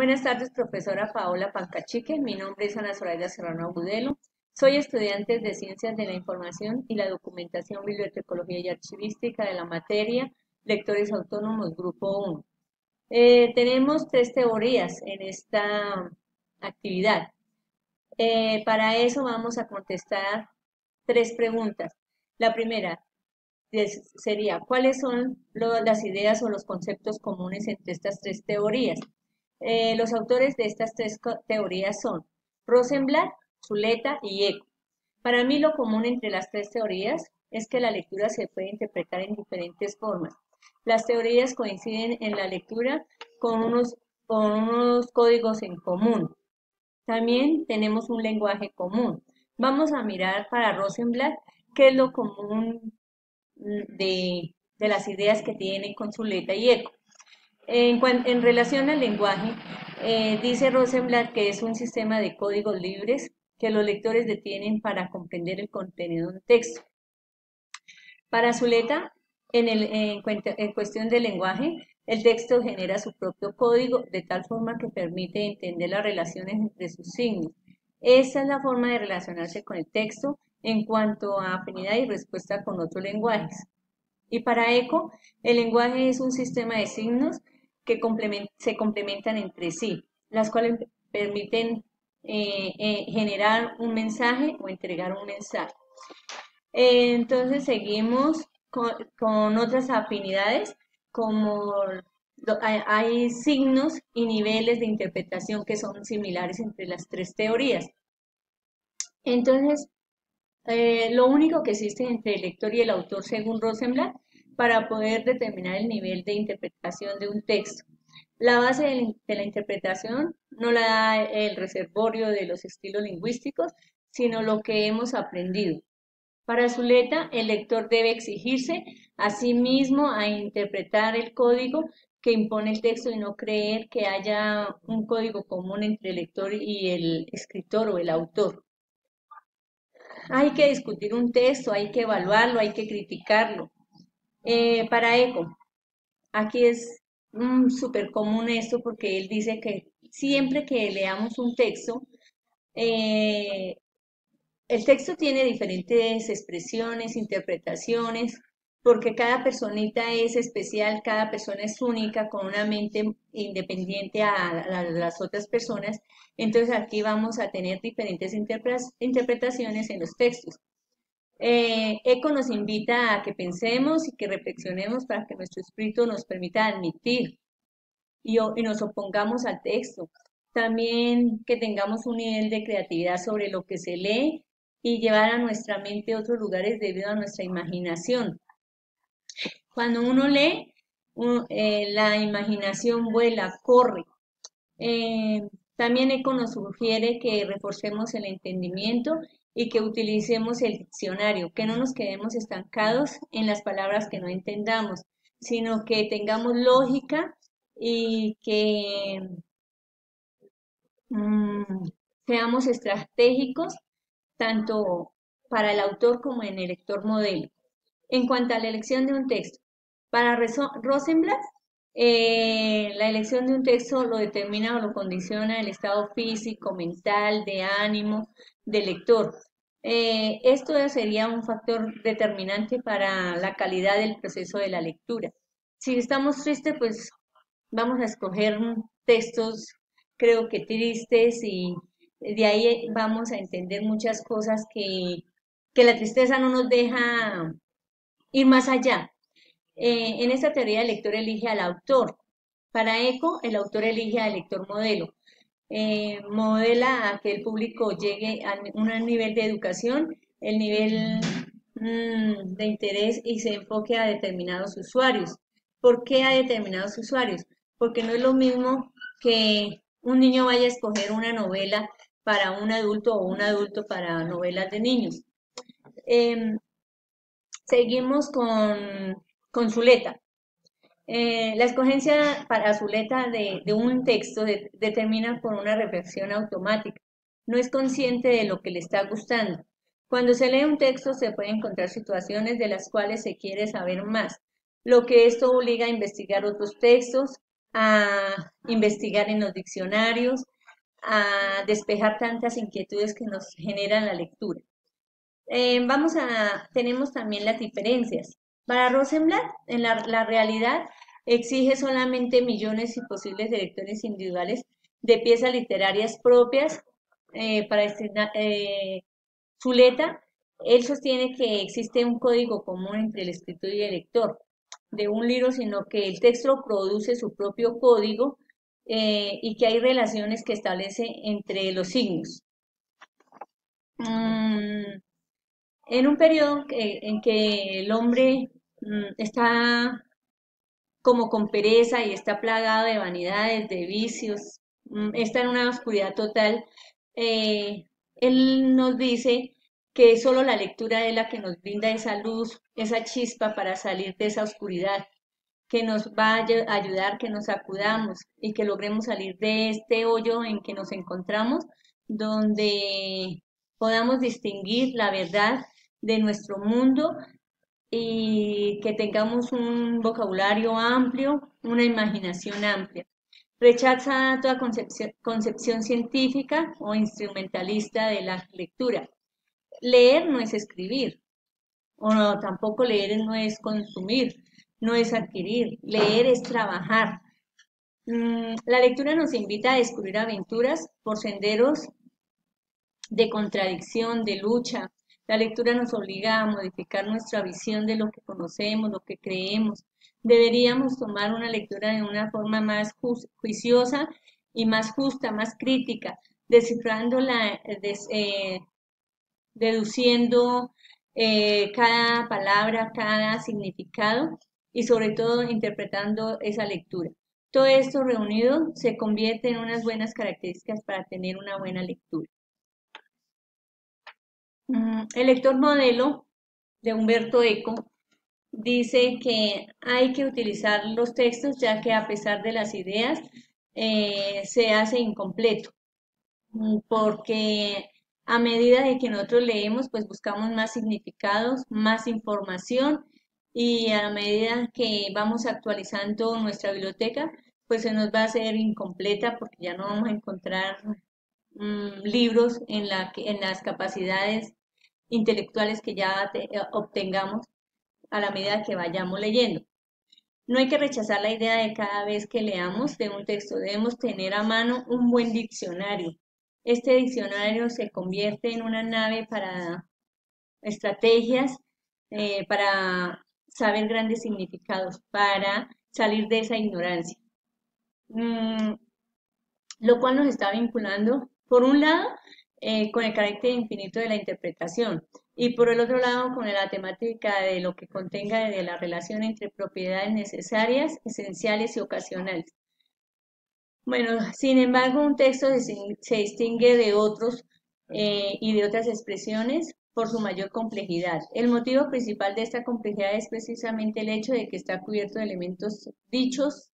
Buenas tardes, profesora Paola Pancachique. Mi nombre es Ana Soraya Serrano Agudelo. Soy estudiante de Ciencias de la Información y la Documentación, Bibliotecología y Archivística de la materia Lectores Autónomos Grupo 1. Tenemos tres teorías en esta actividad. Para eso vamos a contestar tres preguntas. La primera sería, ¿cuáles son las ideas o los conceptos comunes entre estas tres teorías? Los autores de estas tres teorías son Rosenblatt, Zuleta y Eco. Para mí lo común entre las tres teorías es que la lectura se puede interpretar en diferentes formas. Las teorías coinciden en la lectura con unos códigos en común. También tenemos un lenguaje común. Vamos a mirar para Rosenblatt qué es lo común de las ideas que tienen con Zuleta y Eco. En relación al lenguaje, dice Rosenblatt que es un sistema de códigos libres que los lectores detienen para comprender el contenido de un texto. Para Zuleta, en cuestión del lenguaje, el texto genera su propio código de tal forma que permite entender las relaciones entre sus signos. Esa es la forma de relacionarse con el texto en cuanto a afinidad y respuesta con otros lenguajes. Y para Eco, el lenguaje es un sistema de signos que se complementan entre sí, las cuales permiten generar un mensaje o entregar un mensaje. Entonces seguimos con otras afinidades, como hay signos y niveles de interpretación que son similares entre las tres teorías. Entonces, lo único que existe entre el lector y el autor, según Rosenblatt, para poder determinar el nivel de interpretación de un texto. La base de la interpretación no la da el reservorio de los estilos lingüísticos, sino lo que hemos aprendido. Para Zuleta, el lector debe exigirse a sí mismo a interpretar el código que impone el texto y no creer que haya un código común entre el lector y el escritor o el autor. Hay que discutir un texto, hay que evaluarlo, hay que criticarlo. Para Eco, aquí es súper común esto porque él dice que siempre que leamos un texto, eh, el texto tiene diferentes expresiones, interpretaciones, porque cada personita es especial, cada persona es única, con una mente independiente a las otras personas. Entonces aquí vamos a tener diferentes interpretaciones en los textos. Eco nos invita a que pensemos y que reflexionemos para que nuestro espíritu nos permita admitir y nos opongamos al texto. También que tengamos un nivel de creatividad sobre lo que se lee y llevar a nuestra mente a otros lugares debido a nuestra imaginación. Cuando uno lee, la imaginación vuela, corre. Eh, También Eco nos sugiere que reforcemos el entendimiento y que utilicemos el diccionario, que no nos quedemos estancados en las palabras que no entendamos, sino que tengamos lógica y que mm, seamos estratégicos tanto para el autor como en el lector modelo. En cuanto a la elección de un texto, para Rosenblatt, la elección de un texto lo determina o lo condiciona el estado físico, mental, de ánimo del lector. Esto sería un factor determinante para la calidad del proceso de la lectura. Si estamos tristes, pues vamos a escoger textos, creo que tristes, y de ahí vamos a entender muchas cosas que la tristeza no nos deja ir más allá. En esta teoría el lector elige al autor. Para Eco, el autor elige al lector modelo. Modela a que el público llegue a un nivel de educación, el nivel de interés y se enfoque a determinados usuarios. ¿Por qué a determinados usuarios? Porque no es lo mismo que un niño vaya a escoger una novela para un adulto o un adulto para novelas de niños. Em, Seguimos con Zuleta. La escogencia para Zuleta de un texto determina por una reflexión automática. No es consciente de lo que le está gustando. Cuando se lee un texto se pueden encontrar situaciones de las cuales se quiere saber más, lo que esto obliga a investigar otros textos a investigar en los diccionarios, a despejar tantas inquietudes que nos generan la lectura. Tenemos también las diferencias. Para Rosenblatt, en la realidad exige solamente millones y posibles de lectores individuales de piezas literarias propias para Zuleta. Él sostiene que existe un código común entre el escritor y el lector de un libro, sino que el texto produce su propio código y que hay relaciones que establece entre los signos. Mm, en un periodo en que el hombre está como con pereza y está plagado de vanidades, de vicios, está en una oscuridad total, eh, él nos dice que solo la lectura es la que nos brinda esa luz, esa chispa para salir de esa oscuridad, que nos va a ayudar, que nos acudamos y que logremos salir de este hoyo en que nos encontramos, donde podamos distinguir la verdad de nuestro mundo y que tengamos un vocabulario amplio, una imaginación amplia. Rechaza toda concepción científica o instrumentalista de la lectura. Leer no es escribir, o no, tampoco leer no es consumir, no es adquirir. Leer es trabajar. La lectura nos invita a descubrir aventuras por senderos de contradicción, de lucha. La lectura nos obliga a modificar nuestra visión de lo que conocemos, lo que creemos. Deberíamos tomar una lectura de una forma más juiciosa y más justa, más crítica, descifrándola, deduciendo cada palabra, cada significado y sobre todo interpretando esa lectura. Todo esto reunido se convierte en unas buenas características para tener una buena lectura. El lector modelo de Humberto Eco dice que hay que utilizar los textos ya que a pesar de las ideas se hace incompleto, porque a medida de que nosotros leemos pues buscamos más significados, más información y a medida que vamos actualizando nuestra biblioteca pues se nos va a hacer incompleta porque ya no vamos a encontrar libros en las capacidades intelectuales que ya obtengamos a la medida que vayamos leyendo. No hay que rechazar la idea de cada vez que leamos de un texto, debemos tener a mano un buen diccionario. Este diccionario se convierte en una nave para estrategias, para saber grandes significados, para salir de esa ignorancia. Mm, lo cual nos está vinculando, por un lado, con el carácter infinito de la interpretación y por el otro lado, con la temática de lo que contenga de la relación entre propiedades necesarias, esenciales y ocasionales. Bueno, sin embargo, un texto se distingue de otros y de otras expresiones por su mayor complejidad. El motivo principal de esta complejidad es precisamente el hecho de que está cubierto de elementos dichos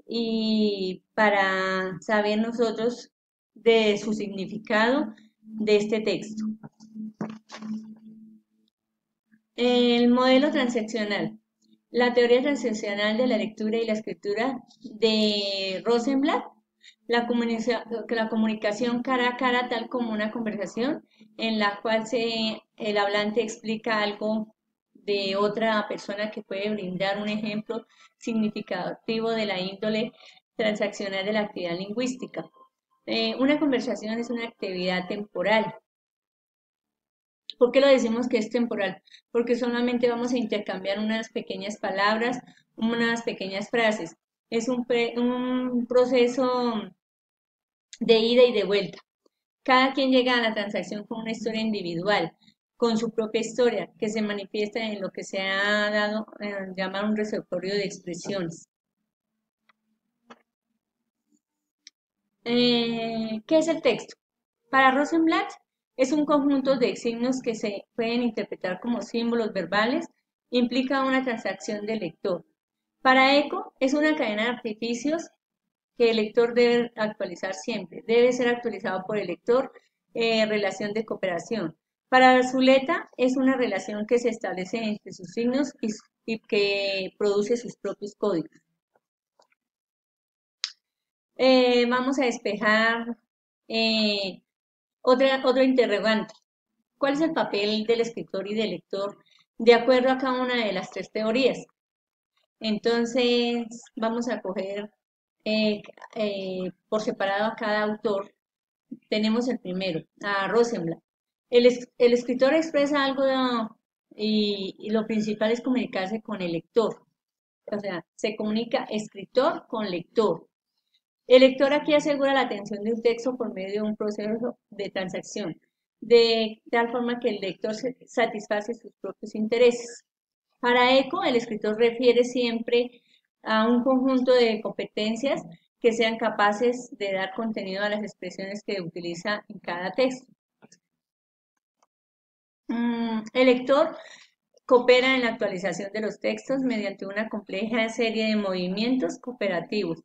y para saber nosotros de su significado de este texto. El modelo transaccional. La teoría transaccional de la lectura y la escritura de Rosenblatt, la comunicación cara a cara tal como una conversación en la cual el hablante explica algo de otra persona que puede brindar un ejemplo significativo de la índole transaccional de la actividad lingüística. Una conversación es una actividad temporal. ¿Por qué lo decimos que es temporal? Porque solamente vamos a intercambiar unas pequeñas palabras, unas pequeñas frases. Es un proceso de ida y de vuelta. Cada quien llega a la transacción con una historia individual, con su propia historia, que se manifiesta en lo que se ha dado llamar un repertorio de expresiones. ¿Qué es el texto? Para Rosenblatt es un conjunto de signos que se pueden interpretar como símbolos verbales, implica una transacción del lector. Para Eco es una cadena de artificios que el lector debe actualizar siempre, debe ser actualizado por el lector, relación de cooperación. Para Zuleta es una relación que se establece entre sus signos y que produce sus propios códigos. Vamos a despejar eh, otro interrogante. ¿Cuál es el papel del escritor y del lector de acuerdo a cada una de las tres teorías? Entonces, vamos a coger eh, por separado a cada autor. Tenemos el primero, a Rosenblatt. El escritor expresa algo y lo principal es comunicarse con el lector. O sea, se comunica escritor con lector. El lector aquí asegura la atención de un texto por medio de un proceso de transacción, de tal forma que el lector satisface sus propios intereses. Para Eco, el escritor refiere siempre a un conjunto de competencias que sean capaces de dar contenido a las expresiones que utiliza en cada texto. El lector coopera en la actualización de los textos mediante una compleja serie de movimientos cooperativos.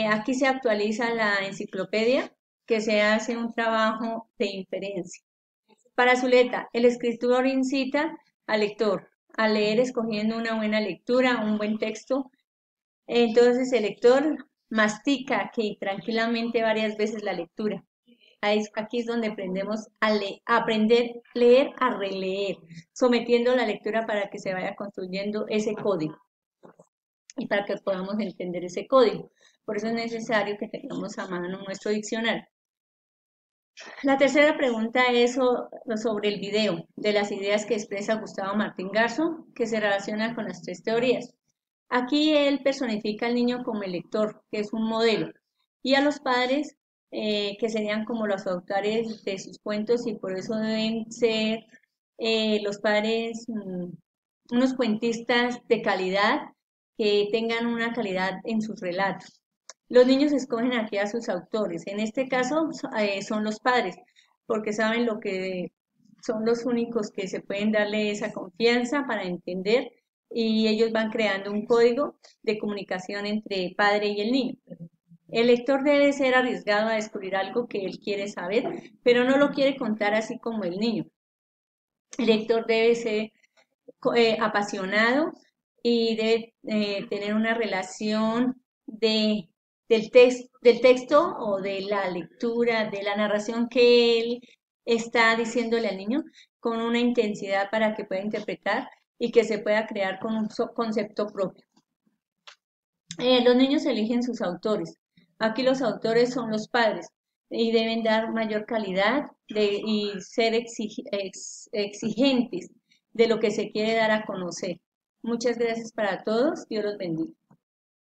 Aquí se actualiza la enciclopedia, que se hace un trabajo de inferencia. Para Zuleta, el escritor incita al lector a leer escogiendo una buena lectura, un buen texto. Entonces el lector mastica aquí tranquilamente varias veces la lectura. Aquí es donde aprendemos a aprender, leer, a releer, sometiendo la lectura para que se vaya construyendo ese código y para que podamos entender ese código. Por eso es necesario que tengamos a mano nuestro diccionario. La tercera pregunta es sobre el video, de las ideas que expresa Gustavo Martín Garzo, que se relaciona con las tres teorías. Aquí él personifica al niño como el lector, que es un modelo, y a los padres, que serían como los autores de sus cuentos, y por eso deben ser los padres unos cuentistas de calidad, que tengan una calidad en sus relatos. Los niños escogen aquí a sus autores. En este caso son los padres, porque saben lo que son los únicos que se pueden darle esa confianza para entender y ellos van creando un código de comunicación entre padre y el niño. El lector debe ser arriesgado a descubrir algo que él quiere saber, pero no lo quiere contar así como el niño. El lector debe ser apasionado y debe tener una relación del texto o de la lectura, de la narración que él está diciéndole al niño con una intensidad para que pueda interpretar y que se pueda crear con un concepto propio. Los niños eligen sus autores. Aquí los autores son los padres y deben dar mayor calidad y ser exigentes de lo que se quiere dar a conocer. Muchas gracias para todos. Dios los bendiga.